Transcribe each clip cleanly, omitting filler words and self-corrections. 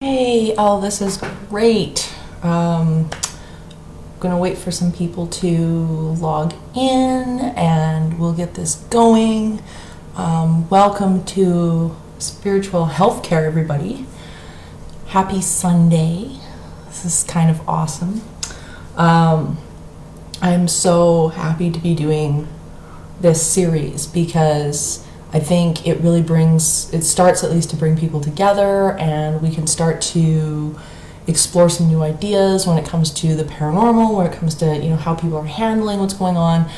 Hey, oh, this is great. Gonna wait for some people to log in and we'll get this going. Welcome to Spiritual Healthcare, everybody. Happy Sunday. This is kind of awesome. I'm so happy to be doing this series because I think it really starts at least to bring people together, and we can start to explore some new ideas when it comes to the paranormal, when it comes to, how people are handling what's going on.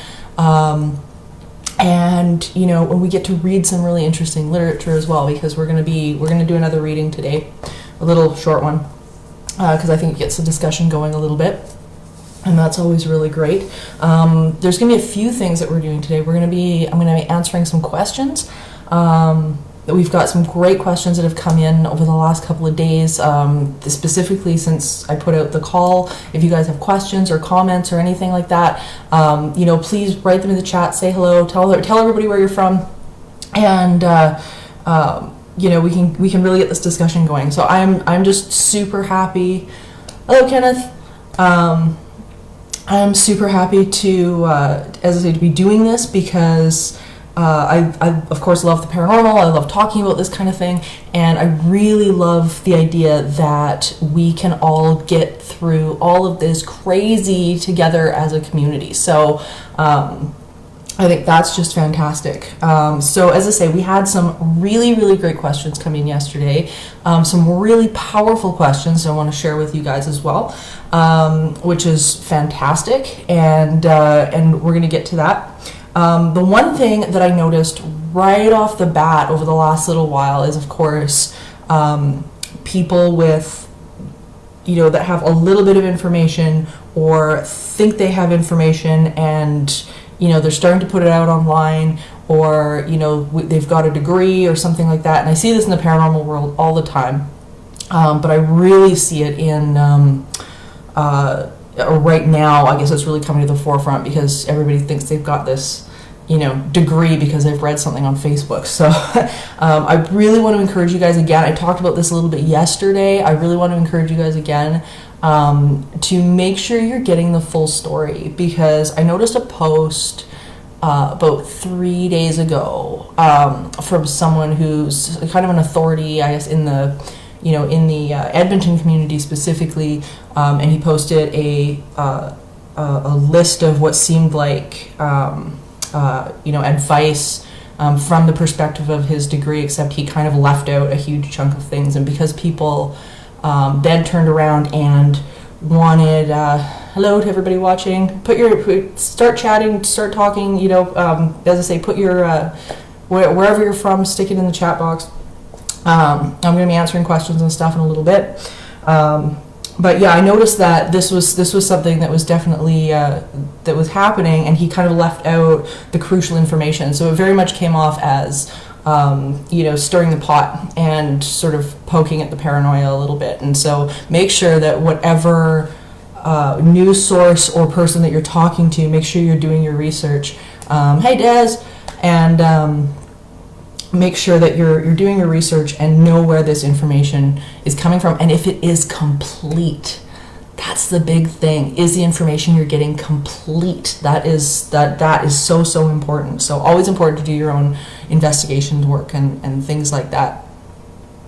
And, when we get to read some really interesting literature as well, because we're going to do another reading today, a little short one, because I think it gets the discussion going a little bit. And that's always really great. There's going to be a few things that we're doing today. I'm going to be answering some questions. We've got some great questions that have come in over the last couple of days, specifically since I put out the call. If you guys have questions or comments or anything like that, please write them in the chat, say hello, tell everybody where you're from, and we can really get this discussion going. So I'm just super happy. Hello, Kenneth. I'm super happy to, as I say, to be doing this because I of course love the paranormal. I love talking about this kind of thing, and I really love the idea that we can all get through all of this crazy together as a community. So I think that's just fantastic. So as I say, we had some really, really great questions come in yesterday. Some really powerful questions I want to share with you guys as well, which is fantastic, and we're going to get to that. The one thing that I noticed right off the bat over the last little while is, of course, people with, that have a little bit of information or think they have information, and they're starting to put it out online, or, they've got a degree or something like that. And I see this in the paranormal world all the time. But I really see it in, right now, I guess it's really coming to the forefront because everybody thinks they've got this, degree because they've read something on Facebook. So I really want to encourage you guys again. I talked about this a little bit yesterday. I really want to encourage you guys again to make sure you're getting the full story, because I noticed a post about 3 days ago from someone who's kind of an authority, I guess, in the Edmonton community specifically, and he posted a list of what seemed like advice from the perspective of his degree, except he kind of left out a huge chunk of things. And because people then turned around and wanted, hello to everybody watching, start chatting, start talking, as I say, put your, wherever you're from, stick it in the chat box. I'm going to be answering questions and stuff in a little bit. But yeah, I noticed that this was something that was definitely, that was happening, and he kind of left out the crucial information. So it very much came off as, stirring the pot and sort of poking at the paranoia a little bit. And so make sure that whatever news source or person that you're talking to, make sure you're doing your research. Hey, Des, and make sure that you're doing your research and know where this information is coming from, and if it is complete. That's the big thing. Is the information you're getting complete? That is so important. So always important to do your own investigation work and things like that.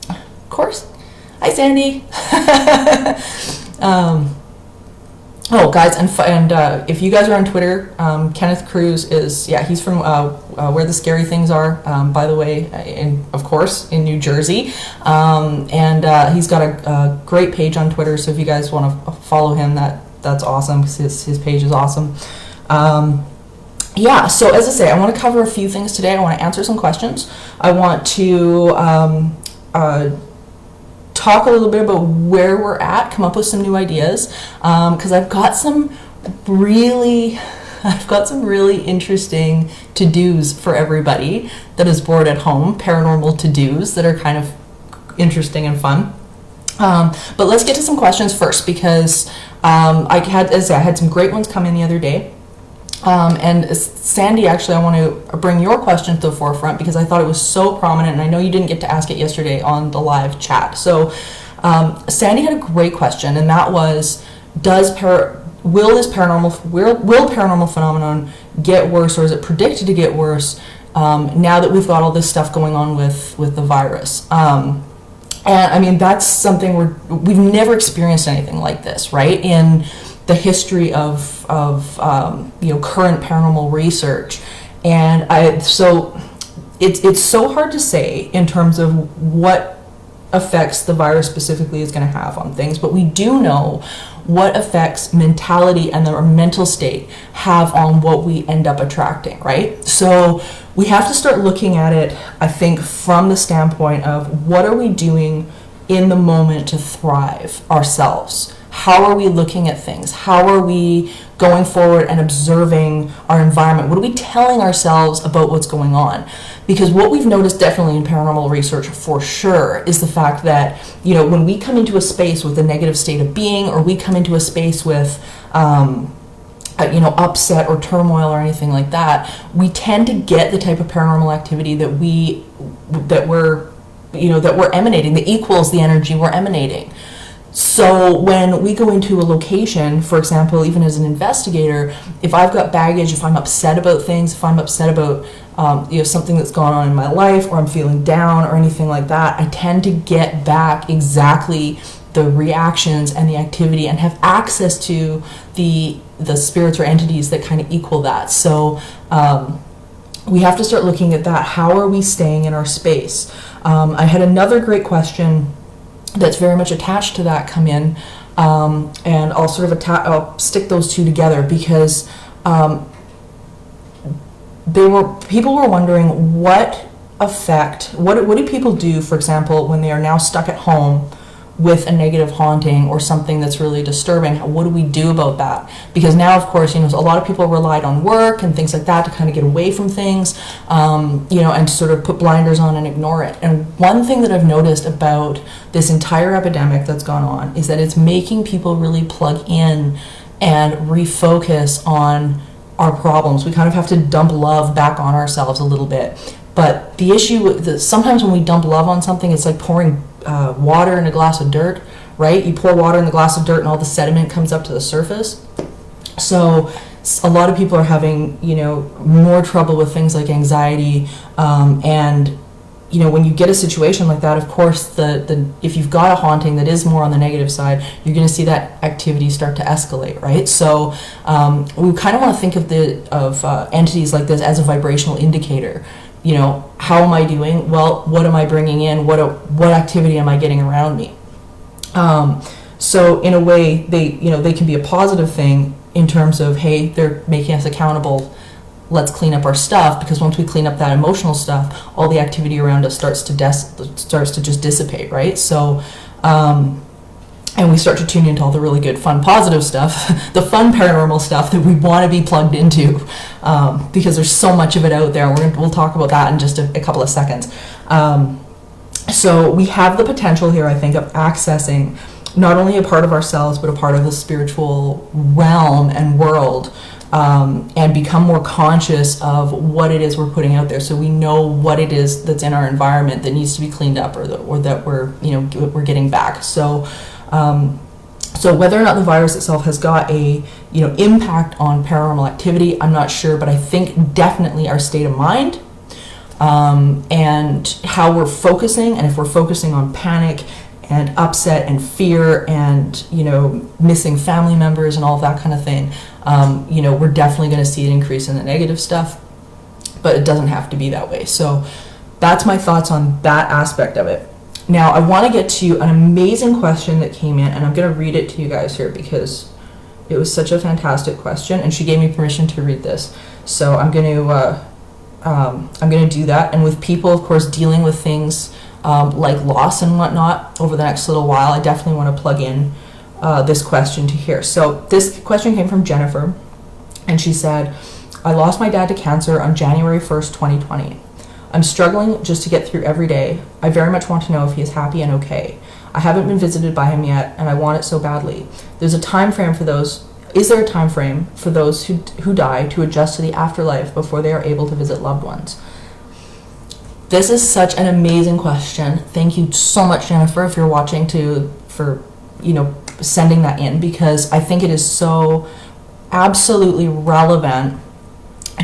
Of course. Hi, Sandy. Oh, guys, and if you guys are on Twitter, Kenneth Cruz he's from Where the Scary Things Are, by the way, of course, in New Jersey. And he's got a great page on Twitter, so if you guys want to follow him, that's awesome, because his page is awesome. So as I say, I want to cover a few things today. I want to answer some questions. I want to talk a little bit about where we're at, come up with some new ideas, because I've got some really interesting to-dos for everybody that is bored at home, paranormal to-dos that are kind of interesting and fun. But let's get to some questions first, because I had some great ones come in the other day. And Sandy, actually, I want to bring your question to the forefront because I thought it was so prominent, and I know you didn't get to ask it yesterday on the live chat. So Sandy had a great question, and that was, will paranormal phenomenon get worse, or is it predicted to get worse now that we've got all this stuff going on with the virus? And I mean, that's something we've never experienced anything like this, right? In the history of current paranormal research. And so it's so hard to say in terms of what effects the virus specifically is going to have on things, but we do know what effects mentality and our mental state have on what we end up attracting, right? So we have to start looking at it, I think, from the standpoint of what are we doing in the moment to thrive ourselves? How are we looking at things? How are we going forward and observing our environment? What are we telling ourselves about what's going on? Because what we've noticed definitely in paranormal research for sure is the fact that, when we come into a space with a negative state of being, or we come into a space with, upset or turmoil or anything like that, we tend to get the type of paranormal activity that we're emanating, that equals the energy we're emanating. So when we go into a location, for example, even as an investigator, if I've got baggage, if I'm upset about things, if I'm upset about something that's gone on in my life, or I'm feeling down or anything like that, I tend to get back exactly the reactions and the activity and have access to the spirits or entities that kind of equal that. So we have to start looking at that. How are we staying in our space? I had another great question that's very much attached to that come in, and I'll sort of I'll stick those two together, because people were wondering what do people do, for example, when they are now stuck at home with a negative haunting or something that's really disturbing. What do we do about that? Because now, of course, a lot of people relied on work and things like that to kind of get away from things, and sort of put blinders on and ignore it. And one thing that I've noticed about this entire epidemic that's gone on is that it's making people really plug in and refocus on our problems. We kind of have to dump love back on ourselves a little bit. But the issue, sometimes when we dump love on something, it's like pouring water in a glass of dirt, right? You pour water in the glass of dirt and all the sediment comes up to the surface. So a lot of people are having, more trouble with things like anxiety, and when you get a situation like that, of course, if you've got a haunting that is more on the negative side, you're going to see that activity start to escalate, right? So we kind of want to think of entities like this as a vibrational indicator. How am I doing? Well, what am I bringing in? What activity am I getting around me? So in a way, they can be a positive thing in terms of, hey, they're making us accountable. Let's clean up our stuff, because once we clean up that emotional stuff, all the activity around us starts to just dissipate, right? So, and we start to tune into all the really good, fun, positive stuff, the fun paranormal stuff that we want to be plugged into, because there's so much of it out there. We'll talk about that in just a couple of seconds. So we have the potential here, I think, of accessing not only a part of ourselves, but a part of the spiritual realm and world, and become more conscious of what it is we're putting out there, so we know what it is that's in our environment that needs to be cleaned up, or that we're getting back. So whether or not the virus itself has got a impact on paranormal activity, I'm not sure, but I think definitely our state of mind, and how we're focusing, and if we're focusing on panic and upset and fear and missing family members and all of that kind of thing, we're definitely going to see an increase in the negative stuff, but it doesn't have to be that way. So that's my thoughts on that aspect of it. Now I want to get to an amazing question that came in, and I'm going to read it to you guys here because it was such a fantastic question, and she gave me permission to read this. So I'm going to do that. And with people, of course, dealing with things like loss and whatnot over the next little while, I definitely want to plug in this question to here. So this question came from Jennifer, and she said, I lost my dad to cancer on January 1st, 2020. I'm struggling just to get through every day. I very much want to know if he is happy and okay. I haven't been visited by him yet, and I want it so badly. Is there a time frame for those who die to adjust to the afterlife before they are able to visit loved ones? This is such an amazing question. Thank you so much, Jennifer, if you're watching, for sending that in, because I think it is so absolutely relevant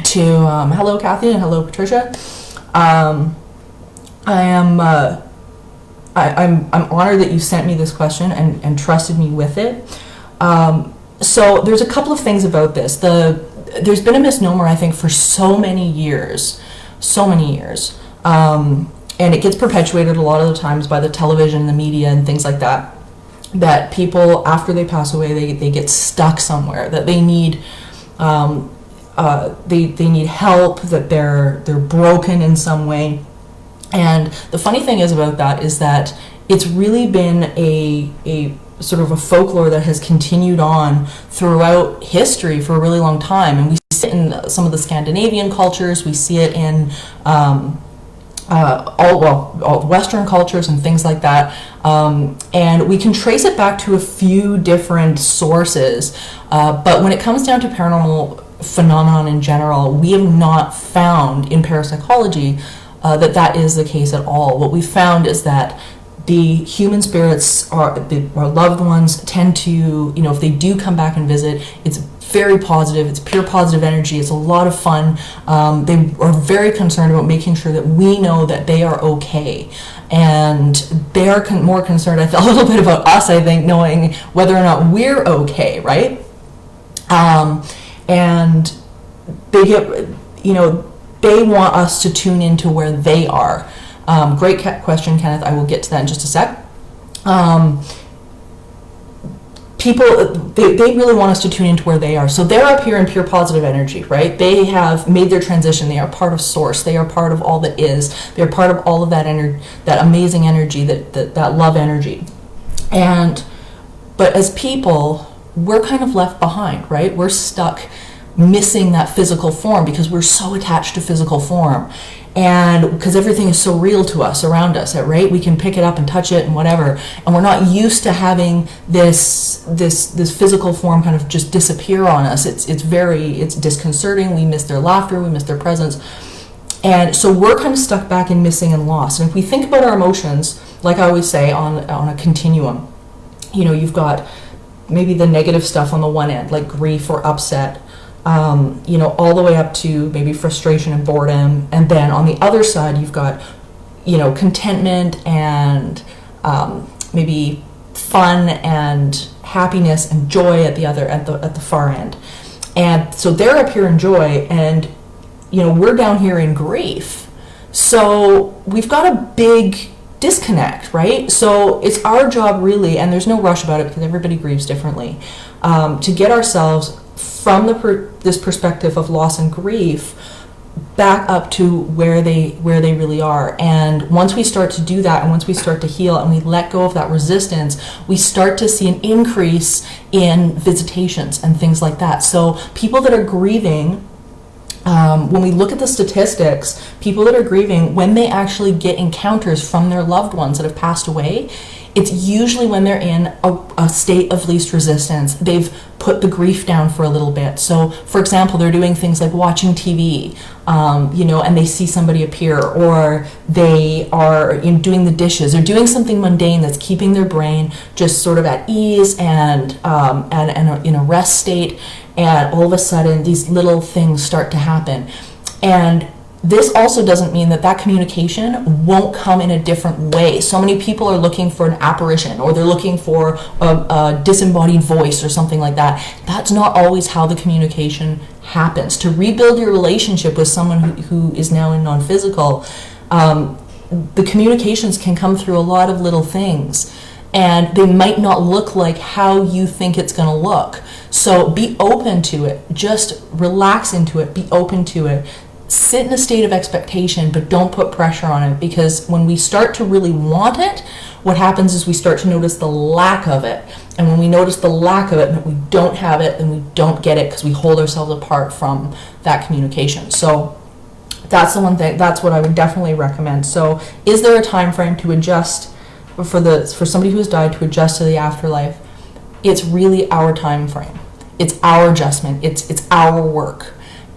to hello Kathy and hello Patricia. I'm honored that you sent me this question and trusted me with it. So there's a couple of things about this. There's been a misnomer, I think, for so many years, and it gets perpetuated a lot of the times by the television, the media, and things like that, that people, after they pass away, they get stuck somewhere, that they need they need help, that they're broken in some way. And the funny thing is about that is that it's really been a sort of a folklore that has continued on throughout history for a really long time. And we see it in some of the Scandinavian cultures, we see it in all Western cultures and things like that. And we can trace it back to a few different sources. But when it comes down to paranormal phenomenon in general, we have not found in parapsychology that is the case at all. What we found is that the human spirits, our loved ones, tend to, if they do come back and visit, it's very positive, it's pure positive energy, it's a lot of fun. They are very concerned about making sure that we know that they are okay. And they are more concerned, I feel, a little bit about us, I think, knowing whether or not we're okay, right? And they get, they want us to tune into where they are. Great question, Kenneth. I will get to that in just a sec. People, they really want us to tune into where they are. So they're up here in pure positive energy, right? They have made their transition. They are part of Source. They are part of all that is. They're part of all of that energy, that amazing energy, that love energy. But as people, we're kind of left behind, right? We're stuck missing that physical form because we're so attached to physical form, and because everything is so real to us around us, right? We can pick it up and touch it and whatever, and we're not used to having this physical form kind of just disappear on us. It's disconcerting. We miss their laughter, we miss their presence, and so we're kind of stuck back in missing and lost. And if we think about our emotions, like I always say, on a continuum, you've got maybe the negative stuff on the one end, like grief or upset, all the way up to maybe frustration and boredom. And then on the other side, you've got, contentment and maybe fun and happiness and joy at the far end. And so they're up here in joy, and, we're down here in grief. So we've got a big disconnect, right? So it's our job really, and there's no rush about it because everybody grieves differently, to get ourselves from this perspective of loss and grief back up to where they really are. And once we start to do that, and once we start to heal and we let go of that resistance, we start to see an increase in visitations and things like that. So people that are grieving, when we look at the statistics, people that are grieving, when they actually get encounters from their loved ones that have passed away, it's usually when they're in a state of least resistance. They've put the grief down for a little bit. So, for example, they're doing things like watching TV, and they see somebody appear, or they are doing the dishes, or doing something mundane that's keeping their brain just sort of at ease and in a rest state. And all of a sudden, these little things start to happen. And this also doesn't mean that communication won't come in a different way. So many people are looking for an apparition, or they're looking for a disembodied voice or something like that. That's not always how the communication happens. To rebuild your relationship with someone who is now in non-physical, the communications can come through a lot of little things, and they might not look like how you think it's going to look. So be open to it. Just relax into it. Be open to it. Sit in a state of expectation, but don't put pressure on it, because when we start to really want it, what happens is we start to notice the lack of it. And when we notice the lack of it, and we don't have it, then we don't get it, because we hold ourselves apart from that communication. So that's the one thing, that's what I would definitely recommend. So is there a time frame to adjust for somebody who has died, to adjust to the afterlife? It's really our time frame. It's our adjustment. It's our work.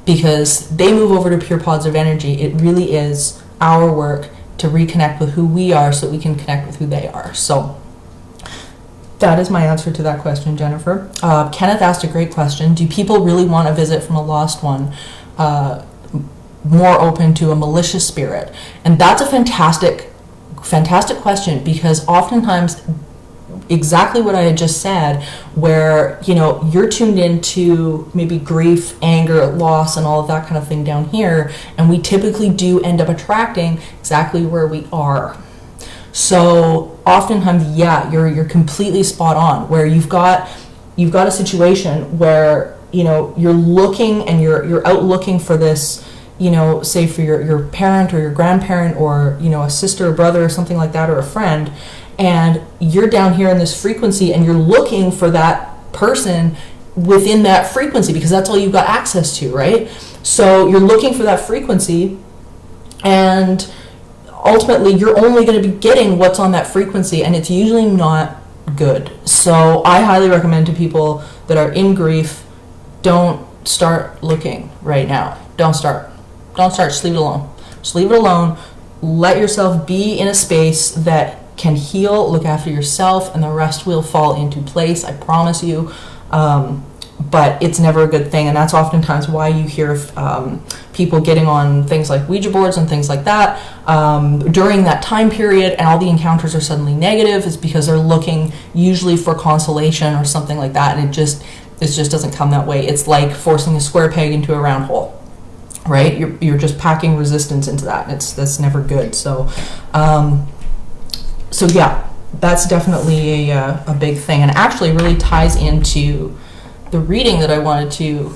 Because they move over to pure positive energy, it really is our work to reconnect with who we are so that we can connect with who they are. So that is my answer to that question, Jennifer. Kenneth asked a great question. Do people really want a visit from a lost one? More open to a malicious spirit? And that's a fantastic question, because oftentimes exactly what I had just said, where, you know, you're tuned into maybe grief, anger, loss, and all of that kind of thing down here, and we typically do end up attracting exactly where we are. So oftentimes, yeah, you're completely spot on, where you've got a situation where, you know, you're looking and you're out looking for this, you know, say for your parent or your grandparent, or, you know, a sister or brother or something like that, or a friend, and you're down here in this frequency and you're looking for that person within that frequency, because that's all you've got access to, right? So you're looking for that frequency, and ultimately you're only going to be getting what's on that frequency, and it's usually not good. So I highly recommend to people that are in grief, don't start looking right now. Don't start. Just leave it alone. Just leave it alone. Let yourself be in a space that can heal, look after yourself, and the rest will fall into place, I promise you. But it's never a good thing, and that's oftentimes why you hear people getting on things like Ouija boards and things like that during that time period, and all the encounters are suddenly negative, is because they're looking usually for consolation or something like that, and it just doesn't come that way. It's like forcing a square peg into a round hole, right? You're just packing resistance into that, and that's never good. So yeah, that's definitely a big thing, and actually really ties into the reading that I wanted to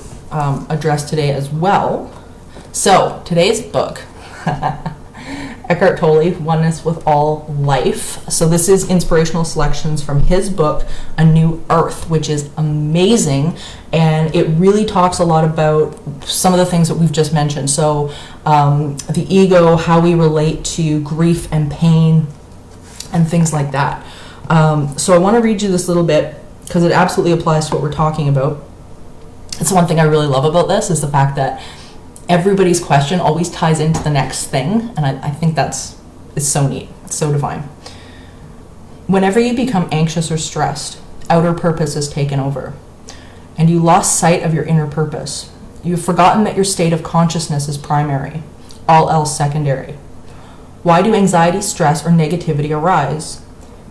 address today as well. So today's book, Eckhart Tolle, Oneness with All Life. So this is inspirational selections from his book, A New Earth, which is amazing, and it really talks a lot about some of the things that we've just mentioned. So the ego, how we relate to grief and pain, and things like that. So I want to read you this little bit, because it absolutely applies to what we're talking about. It's one thing I really love about this, is the fact that everybody's question always ties into the next thing, and I think it's so neat. It's so divine. Whenever you become anxious or stressed, outer purpose is taken over, and you lost sight of your inner purpose. You've forgotten that your state of consciousness is primary, all else secondary. Why do anxiety, stress, or negativity arise?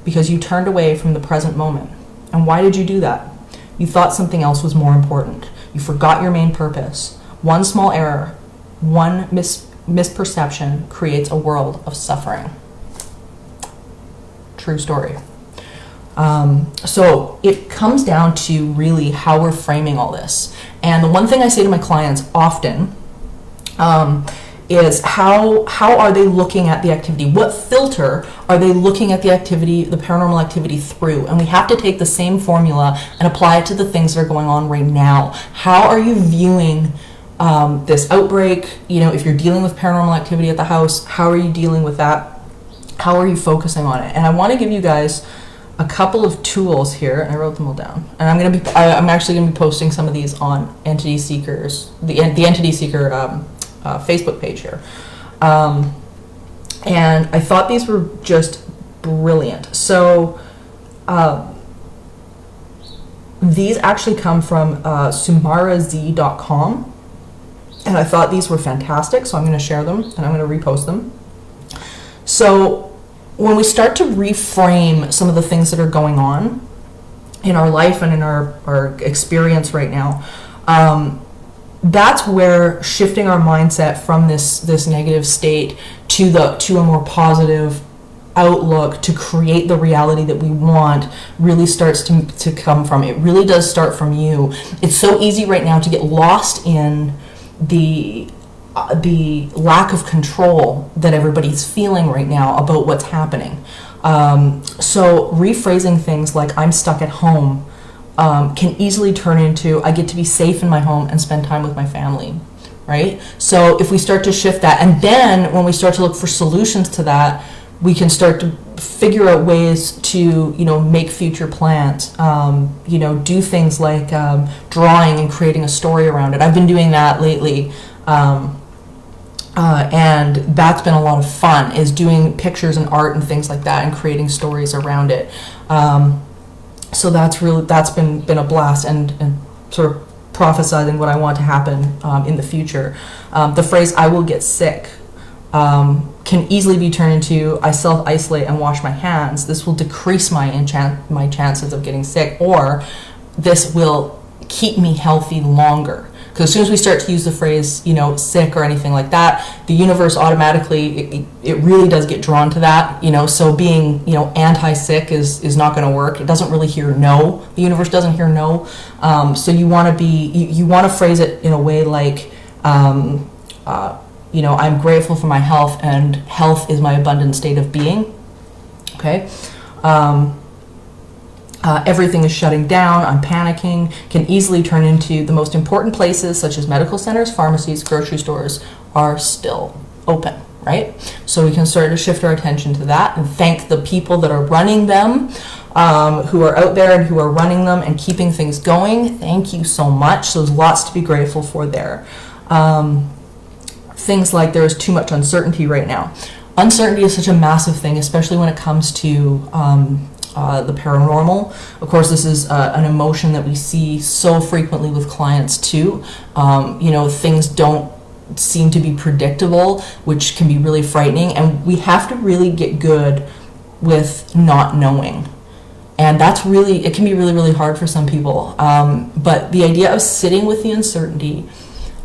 Because you turned away from the present moment. And why did you do that? You thought something else was more important. You forgot your main purpose. One small error, one misperception creates a world of suffering. True story. So it comes down to really how we're framing all this. And the one thing I say to my clients often is how are they looking at the activity? What filter are they looking at the activity, the paranormal activity through? And we have to take the same formula and apply it to the things that are going on right now. How are you viewing this outbreak? You know, if you're dealing with paranormal activity at the house, how are you dealing with that? How are you focusing on it? And I want to give you guys a couple of tools here, and I wrote them all down. And I'm actually going to be posting some of these on Entity Seekers, the Entity Seeker Facebook page here. And I thought these were just brilliant. So these actually come from sumaraz.com, and I thought these were fantastic, so I'm going to share them and I'm going to repost them. So when we start to reframe some of the things that are going on in our life and in our experience right now, that's where shifting our mindset from this negative state to a more positive outlook to create the reality that we want really starts to come from. It really does start from you. It's so easy right now to get lost in the lack of control that everybody's feeling right now about what's happening. So rephrasing things like I'm stuck at home can easily turn into I get to be safe in my home and spend time with my family, right? So if we start to shift that, and then when we start to look for solutions to that, we can start to figure out ways to, make future plans, do things like drawing and creating a story around it. I've been doing that lately. And that's been a lot of fun, is doing pictures and art and things like that and creating stories around it. So that's been a blast, and sort of prophesizing what I want to happen in the future. The phrase "I will get sick" can easily be turned into "I self-isolate and wash my hands." This will decrease my chances of getting sick, or this will keep me healthy longer. Because as soon as we start to use the phrase, sick or anything like that, the universe automatically, it really does get drawn to that, so being, anti-sick is not going to work. It doesn't really hear no. The universe doesn't hear no. So you want to phrase it in a way like, I'm grateful for my health, and health is my abundant state of being. Okay. Everything is shutting down, I'm panicking, can easily turn into the most important places, such as medical centers, pharmacies, grocery stores, are still open, right? So we can start to shift our attention to that and thank the people that are running them, who are out there and who are running them and keeping things going. Thank you so much. So there's lots to be grateful for there. Things like there is too much uncertainty right now. Uncertainty is such a massive thing, especially when it comes to the paranormal. Of course, this is an emotion that we see so frequently with clients too. Things don't seem to be predictable, which can be really frightening, and we have to really get good with not knowing. And it can be really, really hard for some people. But the idea of sitting with the uncertainty,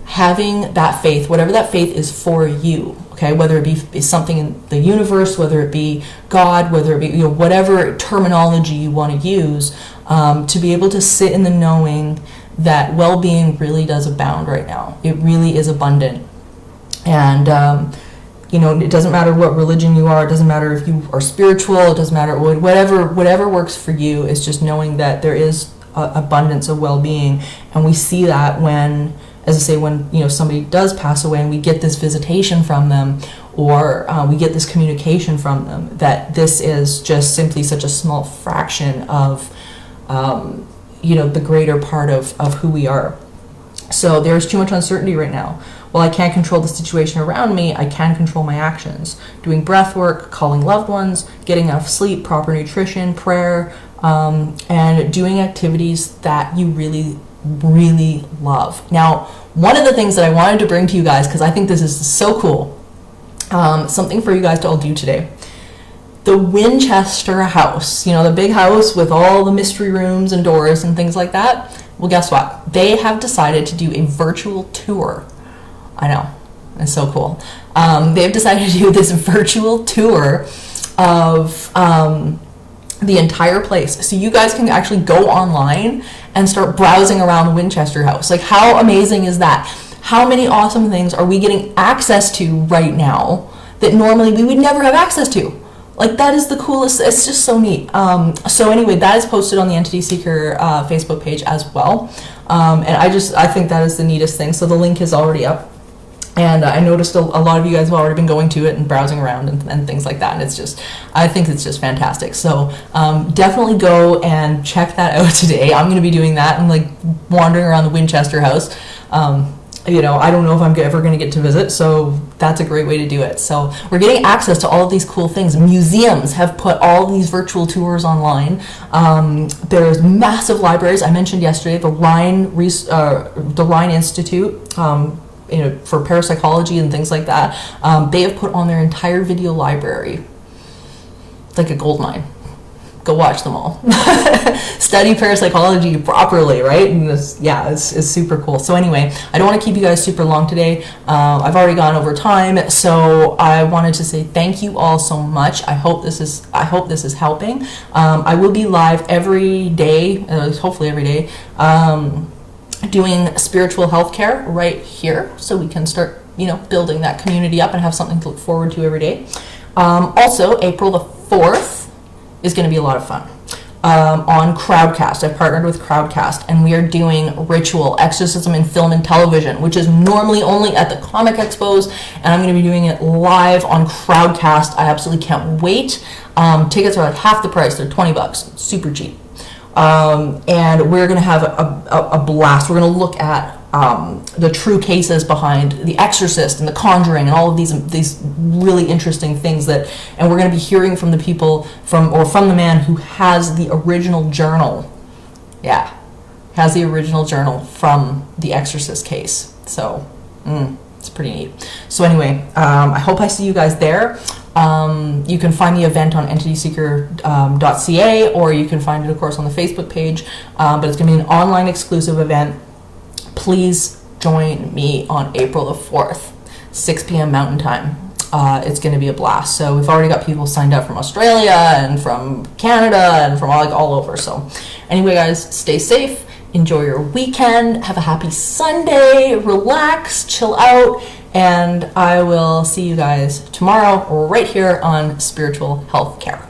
having that faith, whatever that faith is for you, okay, whether it be something in the universe, whether it be God, whether it be whatever terminology you want to use, to be able to sit in the knowing that well-being really does abound right now. It really is abundant. And it doesn't matter what religion you are, it doesn't matter if you are spiritual, it doesn't matter whatever works for you. Is just knowing that there is abundance of well-being, and we see that when, as I say, when somebody does pass away and we get this visitation from them, or we get this communication from them, that this is just simply such a small fraction of the greater part of who we are. So there's too much uncertainty right now. While I can't control the situation around me, I can control my actions. Doing breath work, calling loved ones, getting enough sleep, proper nutrition, prayer, and doing activities that you really, really love. Now, one of the things that I wanted to bring to you guys, because I think this is so cool, something for you guys to all do today. The Winchester house, the big house with all the mystery rooms and doors and things like that. Well, guess what? They have decided to do a virtual tour. I know, it's so cool. They've decided to do this virtual tour of the entire place. So you guys can actually go online and start browsing around the Winchester house. Like, how amazing is that? How many awesome things are we getting access to right now that normally we would never have access to? Like, that is the coolest. It's just so neat. So anyway, that is posted on the Entity Seeker Facebook page as well. And I think that is the neatest thing. So the link is already up. And I noticed a lot of you guys have already been going to it and browsing around and things like that. And I think it's just fantastic. So definitely go and check that out today. I'm going to be doing that and like wandering around the Winchester house. I don't know if I'm ever going to get to visit, so that's a great way to do it. So we're getting access to all of these cool things. Museums have put all these virtual tours online. There's massive libraries. I mentioned yesterday the Rhine Institute, for parapsychology and things like that. They have put on their entire video library. It's like a gold mine. Go watch them all. Study parapsychology properly, right? And it's super cool. So anyway, I don't want to keep you guys super long today. I've already gone over time, so I wanted to say thank you all so much. I hope this is helping. I will be live every day, hopefully every day, doing spiritual healthcare right here, so we can start building that community up and have something to look forward to every day. Also, April the 4th is going to be a lot of fun. On Crowdcast, I've partnered with Crowdcast, and we are doing ritual exorcism in film and television, which is normally only at the comic expos, and I'm going to be doing it live on Crowdcast. I absolutely can't wait. Tickets are like half the price. They're $20. It's super cheap. And we're going to have a blast. We're going to look at the true cases behind The Exorcist and The Conjuring and all of these really interesting things and we're going to be hearing from the people from the man who has the original journal. Yeah, has the original journal from the Exorcist case. So it's pretty neat. So anyway, I hope I see you guys there. You can find the event on entityseeker.ca, or you can find it, of course, on the Facebook page. But it's going to be an online exclusive event. Please join me on April the 4th, 6 p.m. Mountain Time. It's going to be a blast. So we've already got people signed up from Australia and from Canada and from all over. So anyway, guys, stay safe. Enjoy your weekend. Have a happy Sunday. Relax, chill out. And I will see you guys tomorrow right here on Spiritual Health Care.